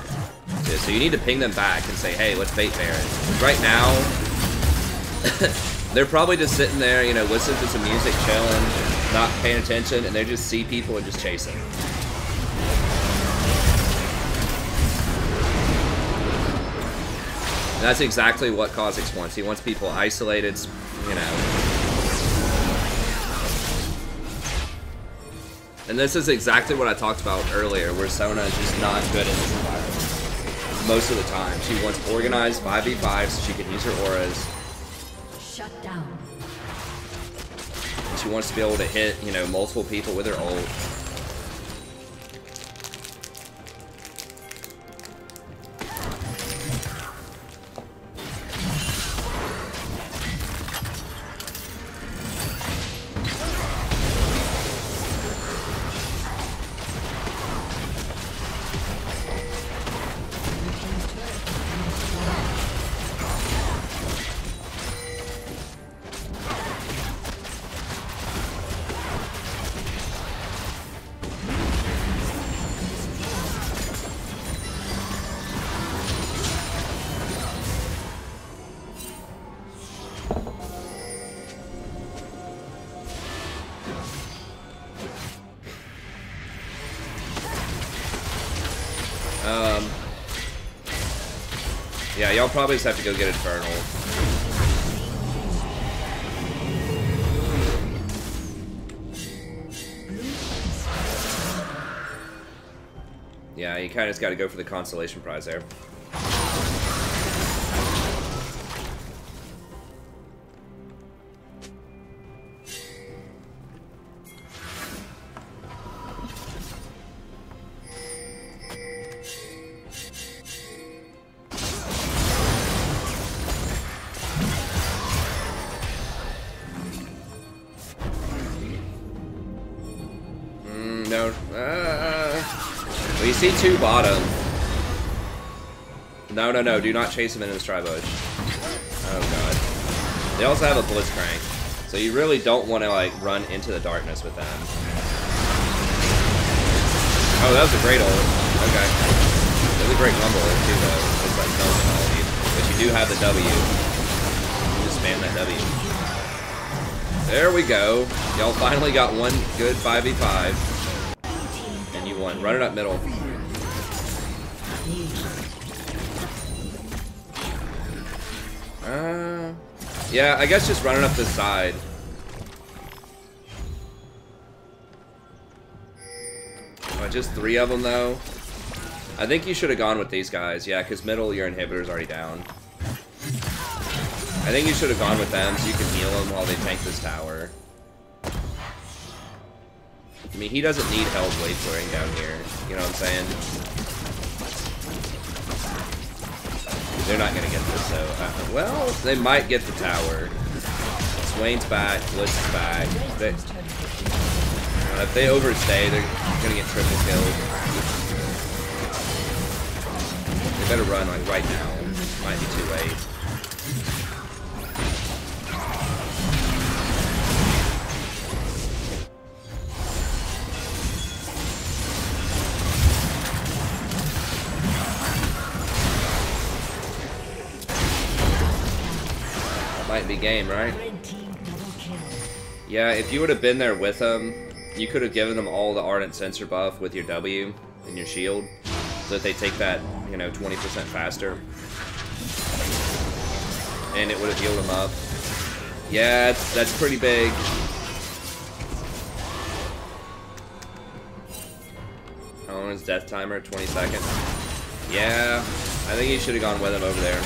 So you need to ping them back and say, hey, let's bait Baron. Right now, they're probably just sitting there, you know, listening to some music, chilling, not paying attention, and they just see people and just chase them. And that's exactly what Kha'Zix wants. He wants people isolated, you know. And this is exactly what I talked about earlier, where Sona is just not good in this environment. Most of the time. She wants organized 5v5 so she can use her auras.
Shut down.
She wants to be able to hit, you know, multiple people with her ult. Yeah, y'all probably just have to go get Infernal. Yeah, you kind of just got to go for the consolation prize there. No. Well, you see two bottom. No, no, no. Do not chase him into the Stry Bush. Oh, God. They also have a Blitzcrank. So you really don't want to, like, run into the darkness with them. Oh, that was a great ult. Okay. That was a great rumble ult, too, though. It's like melting all of you. But you do have the W. You just spam that W. There we go. Y'all finally got one good 5v5. And you won. Run it up middle. Yeah, I guess just running up this side. Oh, just 3 of them, though. I think you should have gone with these guys. Yeah, because middle, your inhibitor's already down. I think you should have gone with them so you can heal them while they tank this tower. I mean, he doesn't need help wave clearing down here. You know what I'm saying? They're not going to get this, so... well, they might get the tower. Swain's back, Blitz is back. If they overstay, they're going to get triple killed. They better run, like, right now. Might be too late. Might be game, right? Yeah, if you would have been there with them, you could have given them all the Ardent Sensor buff with your W and your shield, so that they take that, you know, 20% faster. And it would have healed them up. Yeah, that's pretty big. How long is death timer? 20 seconds. Yeah, I think you should have gone with him over there.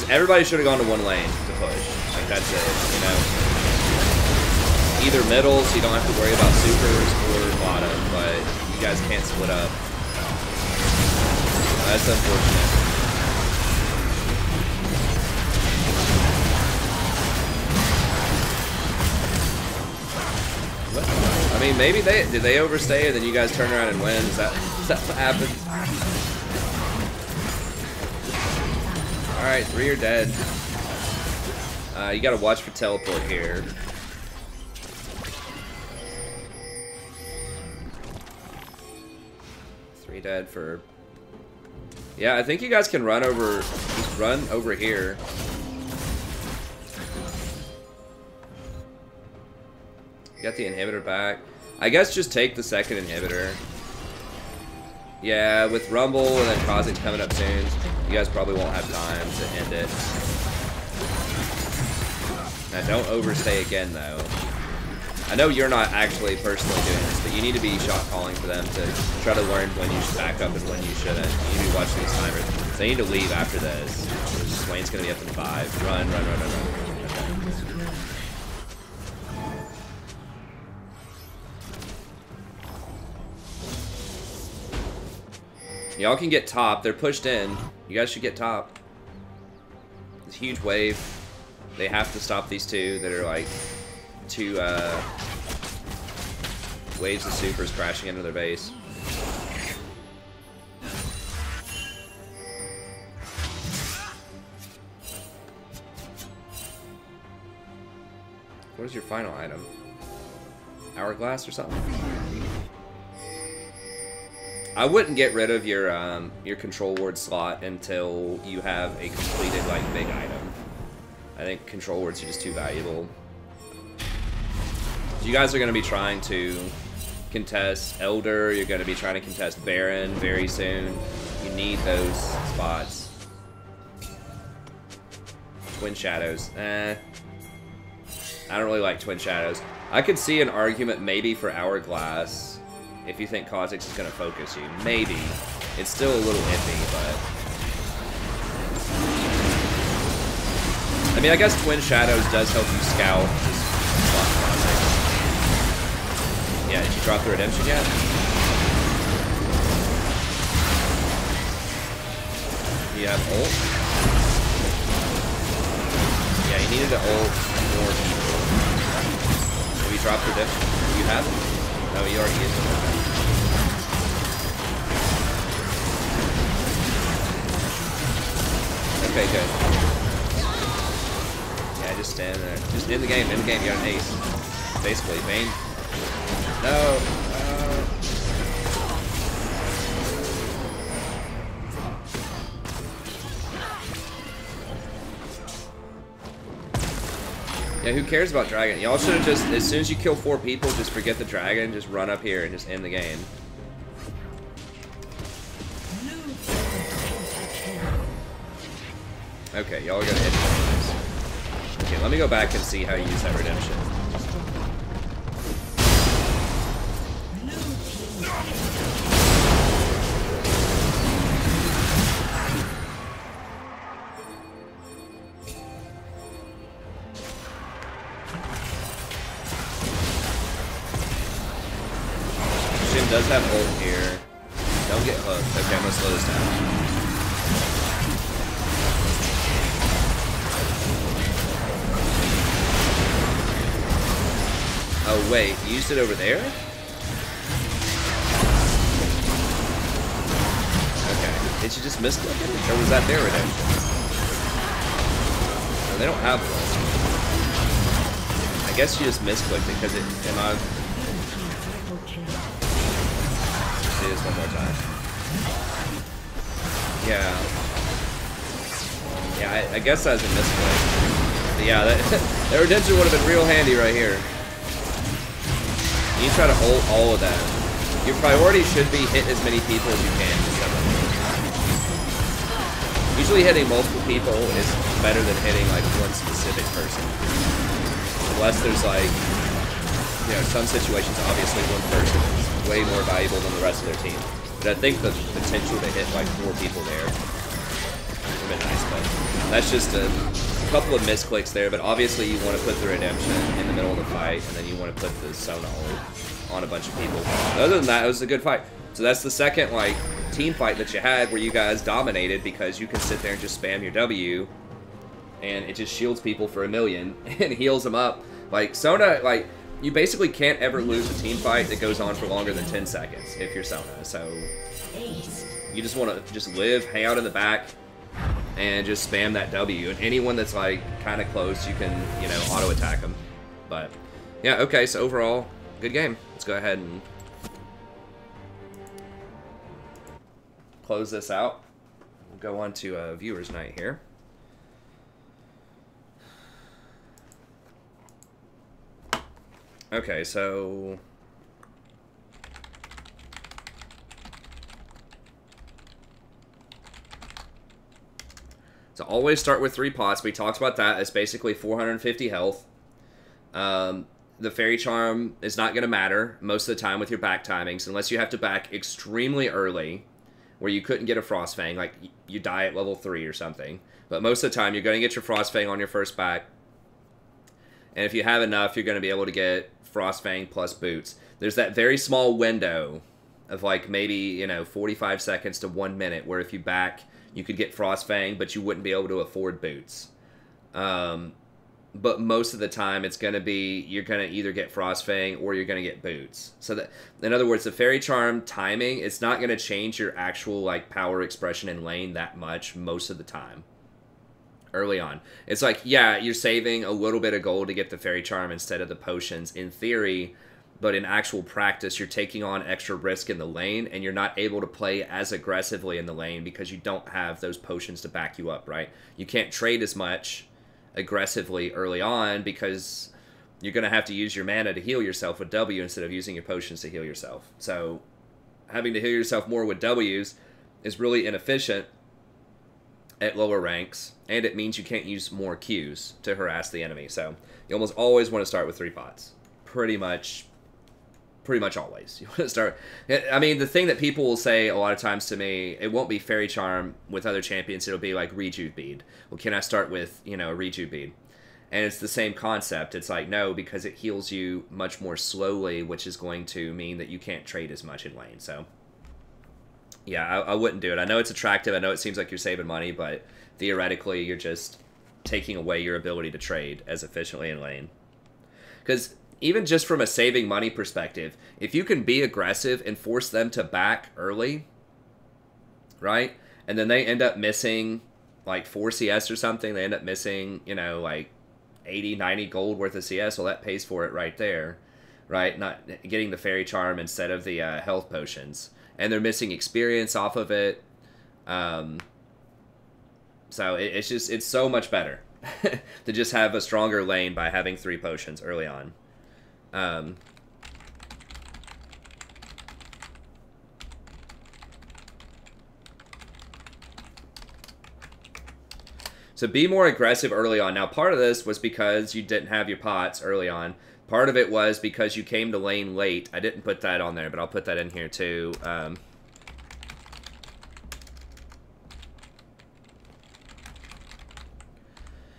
Everybody should have gone to one lane to push. Like, that's it, you know? Either middle, so you don't have to worry about supers, or bottom, but you guys can't split up. That's unfortunate. I mean, maybe did they overstay and then you guys turn around and win? Is that what happens? Alright, 3 are dead. You gotta watch for teleport here. 3 dead for... yeah, I think you guys can run over... just run over here. Got the inhibitor back. I guess just take the second inhibitor. Yeah, with Rumble and then Kha'Zix coming up soon, you guys probably won't have time to end it. Now, don't overstay again, though. I know you're not actually personally doing this, but you need to be shot calling for them to try to learn when you should back up and when you shouldn't. You need to be watching these timers. So they need to leave after this. Swain's going to be up in 5. Run, run, run, run, run. Y'all can get top. They're pushed in. You guys should get top. This huge wave. They have to stop these 2 that are like 2 waves of supers crashing into their base. What is your final item? Hourglass or something? I wouldn't get rid of your control ward slot until you have a completed like big item. I think control wards are just too valuable. You guys are going to be trying to contest Elder. You're going to be trying to contest Baron very soon. You need those spots. Twin Shadows. I don't really like Twin Shadows. I could see an argument maybe for Hourglass. If you think Kha'Zix is going to focus you, maybe. It's still a little iffy, but... I mean, I guess Twin Shadows does help you scout. Just block Kha'Zix. Yeah, did you drop the Redemption yet? Do you have ult? Yeah, you needed to ult more people. Have you dropped Redemption? You have it? No, you already used it. Okay, good. Yeah, just stand there. Just in the game, you got an ace. Basically, Bane. No. Yeah, who cares about dragon? Y'all should have just, as soon as you kill 4 people, just forget the dragon, just run up here and just end the game. Okay, y'all are gonna hit me. Okay, let me go back and see how you use that redemption. Jim does have ult here. Don't get hooked. Okay, I'm gonna slow this down. Oh wait, you used it over there? Okay, did you just misclick it? Or was that their redemption? No, they don't have one. I guess you just misclicked it because it, am I... Do this one more time. Yeah, I guess that was a misclick. But yeah, that redemption would have been real handy right here. You try to hold all of that. Your priority should be hit as many people as you can. Usually hitting multiple people is better than hitting like one specific person. Unless there's like, you know, some situations obviously one person is way more valuable than the rest of their team. But I think the potential to hit like 4 people there would have been nice, but that's just a couple of misclicks there, but obviously you want to put the redemption in the middle of the fight, and then you want to put the Sona ult on a bunch of people. But other than that, it was a good fight. So that's the second like team fight that you had where you guys dominated because you can sit there and just spam your W, and it just shields people for 1,000,000 and heals them up. Like Sona, like you basically can't ever lose a team fight that goes on for longer than 10 seconds if you're Sona. So you just want to just live, hang out in the back, and just spam that W. And anyone that's like kind of close, you can, you know, auto attack them. But yeah, okay. So overall, good game. Let's go ahead and close this out. We'll go on to viewers night here. Okay, so always start with 3 pots. We talked about that. It's basically 450 health. The Fairy Charm is not going to matter most of the time with your back timings, unless you have to back extremely early, where you couldn't get a Frost Fang, like you die at level 3 or something. But most of the time, you're going to get your Frost Fang on your first back. And if you have enough, you're going to be able to get Frost Fang plus boots. There's that very small window of like maybe, you know, 45 seconds to 1 minute, where if you back, you could get Frost Fang, but you wouldn't be able to afford boots. But most of the time, it's going to be, you're going to either get Frost Fang or you're going to get boots. So that, in other words, the Fairy Charm timing, it's not going to change your actual like power expression in lane that much most of the time. Early on, it's like, yeah, you're saving a little bit of gold to get the Fairy Charm instead of the potions in theory, but in actual practice, you're taking on extra risk in the lane, and you're not able to play as aggressively in the lane because you don't have those potions to back you up, right? You can't trade as much aggressively early on because you're going to have to use your mana to heal yourself with W instead of using your potions to heal yourself. So having to heal yourself more with Ws is really inefficient at lower ranks, and it means you can't use more Qs to harass the enemy. So you almost always want to start with 3 pots. Pretty much always. You want to start... I mean, the thing that people will say a lot of times to me, it won't be Fairy Charm with other champions, it'll be like Rejuve Bead. Well, can I start with, you know, a Rejuve Bead? And it's the same concept. It's like, no, because it heals you much more slowly, which is going to mean that you can't trade as much in lane. So yeah, I wouldn't do it. I know it's attractive. I know it seems like you're saving money, but theoretically, you're just taking away your ability to trade as efficiently in lane. Because even just from a saving money perspective, if you can be aggressive and force them to back early, right? And then they end up missing like 4 CS or something, they end up missing, you know, like 80, 90 gold worth of CS. Well, that pays for it right there, right? Not getting the fairy charm instead of the health potions. And they're missing experience off of it. So it's so much better to just have a stronger lane by having 3 potions early on. So be more aggressive early on. Now, part of this was because you didn't have your pots early on. Part of it was because you came to lane late. I didn't put that on there, but I'll put that in here too.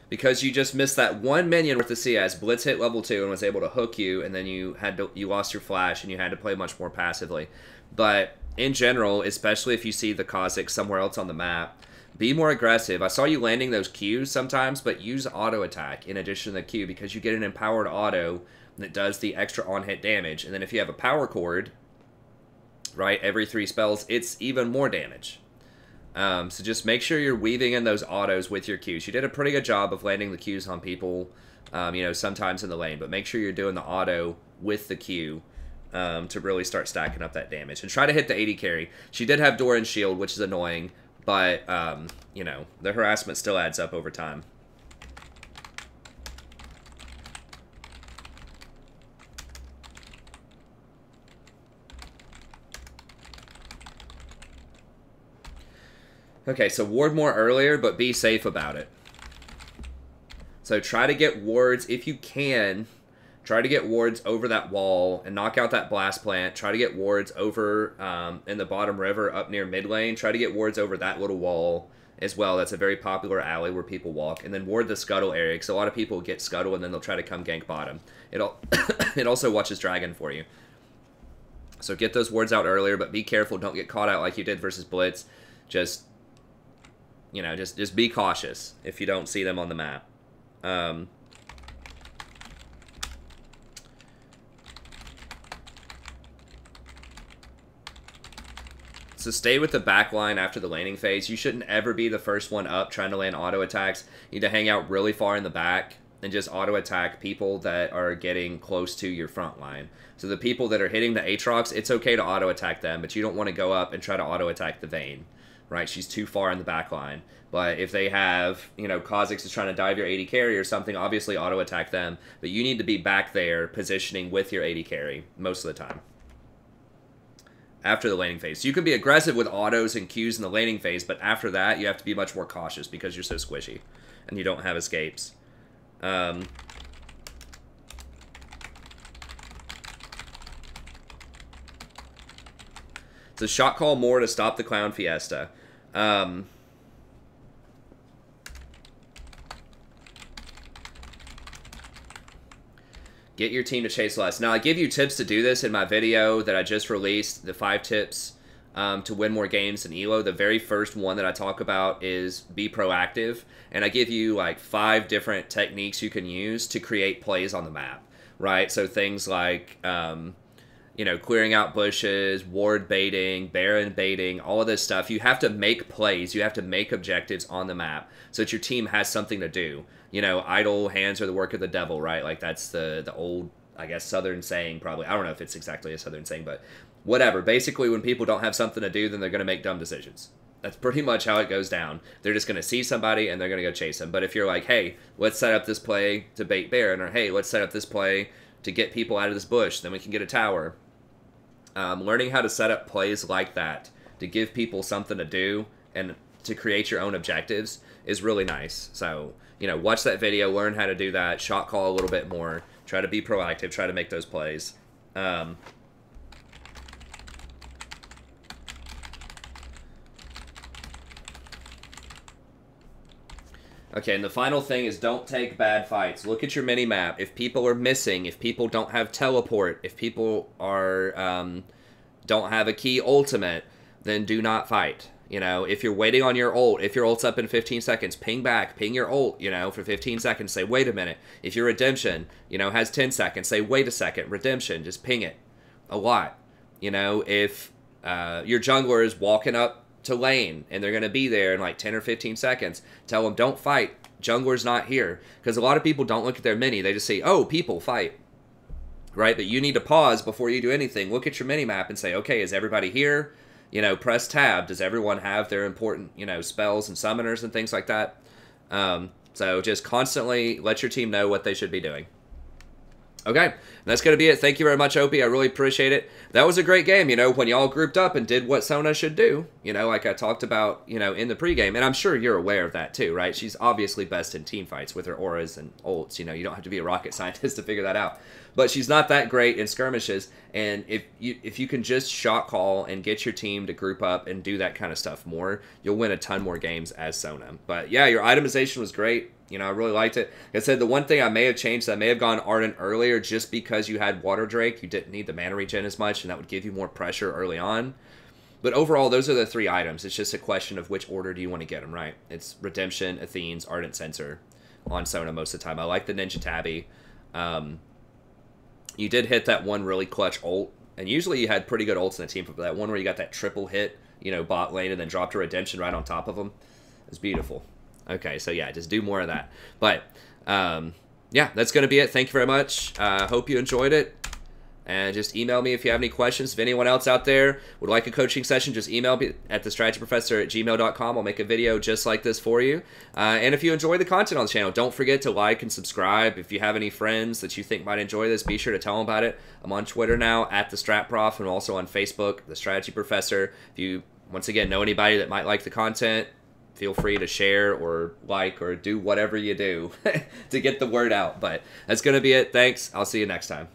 Because you just missed that 1 minion with the CS. Blitz hit level 2 and was able to hook you, and then you lost your flash and you had to play much more passively. But in general, especially if you see the Kha'Zix somewhere else on the map, be more aggressive. I saw you landing those Qs sometimes, but use auto attack in addition to the Q because you get an empowered auto that does the extra on-hit damage. And then if you have a power cord, right, every 3 spells, it's even more damage. So just make sure you're weaving in those autos with your Qs. You did a pretty good job of landing the Qs on people, you know, sometimes in the lane, but make sure you're doing the auto with the Q to really start stacking up that damage. And try to hit the 80 carry. She did have Doran's shield, which is annoying, but, you know, the harassment still adds up over time. Okay, so ward more earlier, but be safe about it. So try to get wards, if you can, try to get wards over that wall and knock out that blast plant. Try to get wards over in the bottom river up near mid lane. Try to get wards over that little wall as well. That's a very popular alley where people walk. And then ward the scuttle area, because a lot of people get scuttle and then they'll try to come gank bottom. It also watches dragon for you. So get those wards out earlier, but be careful. Don't get caught out like you did versus Blitz. Just, you know, just be cautious if you don't see them on the map. So stay with the back line after the laning phase. You shouldn't ever be the first one up trying to land auto attacks. You need to hang out really far in the back and just auto attack people that are getting close to your front line. So the people that are hitting the Aatrox, it's okay to auto attack them, but you don't want to go up and try to auto attack the Vayne. Right, she's too far in the back line. But if they have, you know, Kha'Zix is trying to dive your 80 carry or something, obviously auto attack them. But you need to be back there positioning with your 80 carry most of the time. After the laning phase. So you can be aggressive with autos and Qs in the laning phase, but after that you have to be much more cautious because you're so squishy and you don't have escapes. So shot call more to stop the Clown Fiesta. Get your team to chase less. Now, I give you tips to do this in my video that I just released, the 5 tips to win more games in ELO. The very first one that I talk about is be proactive. And I give you like 5 different techniques you can use to create plays on the map, right? So things like, you know, clearing out bushes, ward baiting, Baron baiting, all of this stuff. You have to make plays. You have to make objectives on the map so that your team has something to do. You know, idle hands are the work of the devil, right? Like that's the old, I guess, Southern saying probably. I don't know if it's exactly a Southern saying, but whatever. Basically, when people don't have something to do, then they're going to make dumb decisions. That's pretty much how it goes down. They're just going to see somebody and they're going to go chase them. But if you're like, hey, let's set up this play to bait Baron, or hey, let's set up this play to get people out of this bush, then we can get a tower. Learning how to set up plays like that to give people something to do and to create your own objectives is really nice. So, you know, watch that video, learn how to do that, shot call a little bit more, try to be proactive, try to make those plays. Okay, and the final thing is don't take bad fights. Look at your mini-map. If people are missing, if people don't have teleport, if people are don't have a key ultimate, then do not fight. You know, if you're waiting on your ult, if your ult's up in 15 seconds, ping back, ping your ult, you know, for 15 seconds, say, wait a minute. If your redemption, you know, has 10 seconds, say, wait a second, redemption, just ping it a lot. You know, if your jungler is walking up to lane, and they're going to be there in like 10 or 15 seconds. Tell them, don't fight. Jungler's not here. Because a lot of people don't look at their mini. They just say, oh, people, fight. Right? But you need to pause before you do anything. Look at your mini map and say, okay, is everybody here? You know, press tab. Does everyone have their important, you know, spells and summoners and things like that? So just constantly let your team know what they should be doing. Okay, that's going to be it. Thank you very much, Opie. I really appreciate it. That was a great game, you know, when y'all grouped up and did what Sona should do, you know, like I talked about, you know, in the pregame. And I'm sure you're aware of that too, right? She's obviously best in team fights with her auras and ults. You know, you don't have to be a rocket scientist to figure that out. But she's not that great in skirmishes. And if you can just shot call and get your team to group up and do that kind of stuff more, you'll win a ton more games as Sona. But yeah, your itemization was great. You know, I really liked it. Like I said, the one thing I may have changed, I may have gone Ardent earlier just because you had Water Drake. You didn't need the mana regen as much, and that would give you more pressure early on. But overall, those are the 3 items. It's just a question of which order do you want to get them, right? It's Redemption, Athene's, Ardent Sensor on Sona most of the time. I like the Ninja Tabby. You did hit that one really clutch ult, and usually you had pretty good ults in the team, but that one where you got that triple hit, you know, bot lane, and then dropped a Redemption right on top of them. It was beautiful. Okay, so yeah, just do more of that. But, yeah, that's going to be it. Thank you very much. Hope you enjoyed it. And just email me if you have any questions. If anyone else out there would like a coaching session, just email me at thestrategyprofessor@gmail.com. I'll make a video just like this for you. And if you enjoy the content on the channel, don't forget to like and subscribe. If you have any friends that you think might enjoy this, be sure to tell them about it. I'm on Twitter now, @thestratprof, and also on Facebook, The Strategy Professor. If you, once again, know anybody that might like the content, feel free to share or like or do whatever you do to get the word out. But that's going to be it. Thanks. I'll see you next time.